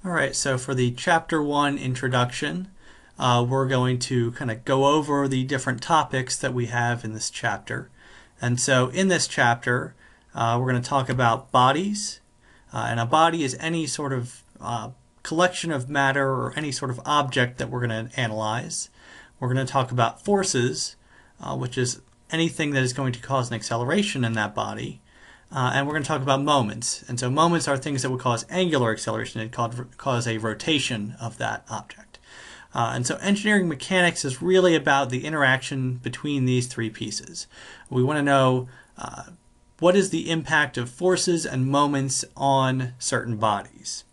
Alright, so for the Chapter 1 introduction, we're going to kind of go over the different topics that we have in this chapter. And so in this chapter, we're going to talk about bodies. And a body is any sort of collection of matter or any sort of object that we're going to analyze. We're going to talk about forces, which is anything that is going to cause an acceleration in that body. And we're going to talk about moments. And so moments are things that would cause angular acceleration and cause a rotation of that object. And so engineering mechanics is really about the interaction between these three pieces. We want to know what is the impact of forces and moments on certain bodies.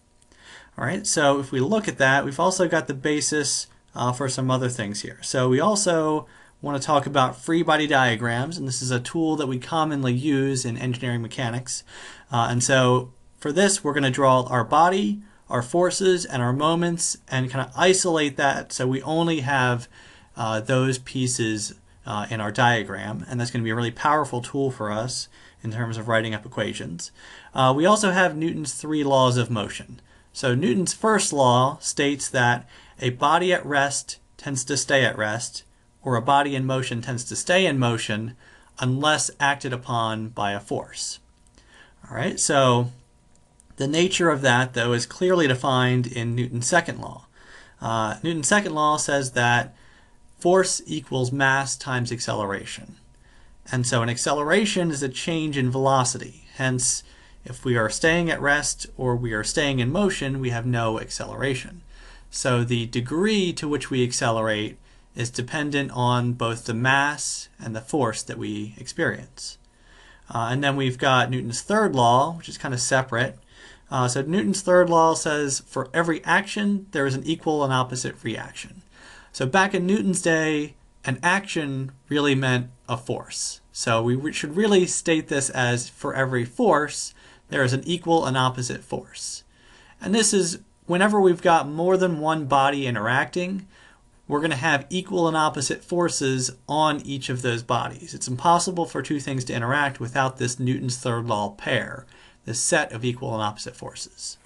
All right, so if we look at that, we've also got the basis for some other things here. So we also want to talk about Freebody Diagrams, and this is a tool that we commonly use in engineering mechanics. And so for this, we're going to draw our body, our forces, and our moments, and kind of isolate that so we only have those pieces in our diagram, and that's going to be a really powerful tool for us in terms of writing up equations. We also have Newton's 3 laws of motion. So Newton's first law states that a body at rest tends to stay at rest, or a body in motion tends to stay in motion unless acted upon by a force. All right, so the nature of that, though, is clearly defined in Newton's second law. Newton's second law says that force equals mass times acceleration. And so an acceleration is a change in velocity. Hence, if we are staying at rest or we are staying in motion, we have no acceleration. So the degree to which we accelerate is dependent on both the mass and the force that we experience. And then we've got Newton's third law, which is kind of separate. So Newton's third law says for every action, there is an equal and opposite reaction. So back in Newton's day, an action really meant a force. So we should really state this as for every force, there is an equal and opposite force. And this is whenever we've got more than one body interacting, we're going to have equal and opposite forces on each of those bodies. It's impossible for two things to interact without this Newton's third law pair, this set of equal and opposite forces.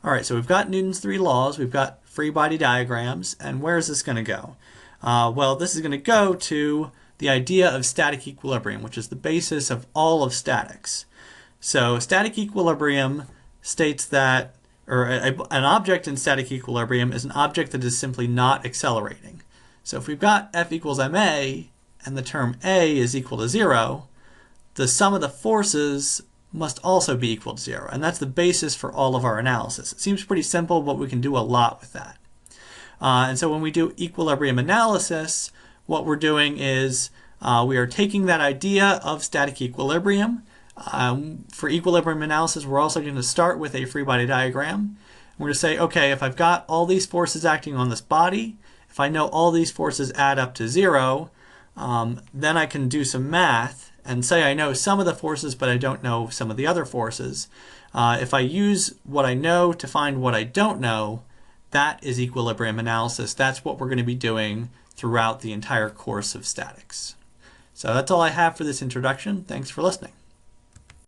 All right, so we've got Newton's 3 laws, we've got free body diagrams, and where is this going to go? Well, this is going to go to the idea of static equilibrium, which is the basis of all of statics. So static equilibrium states that an object in static equilibrium is an object that is simply not accelerating. So if we've got F equals ma and the term a is equal to 0, the sum of the forces must also be equal to 0. And that's the basis for all of our analysis. It seems pretty simple, but we can do a lot with that. And so when we do equilibrium analysis, what we're doing is we are taking that idea of static equilibrium. For equilibrium analysis, we're also going to start with a free body diagram. We're going to say, okay, if I've got all these forces acting on this body, if I know all these forces add up to 0, then I can do some math and say I know some of the forces, but I don't know some of the other forces. If I use what I know to find what I don't know, that is equilibrium analysis. That's what we're going to be doing throughout the entire course of statics. So that's all I have for this introduction. Thanks for listening.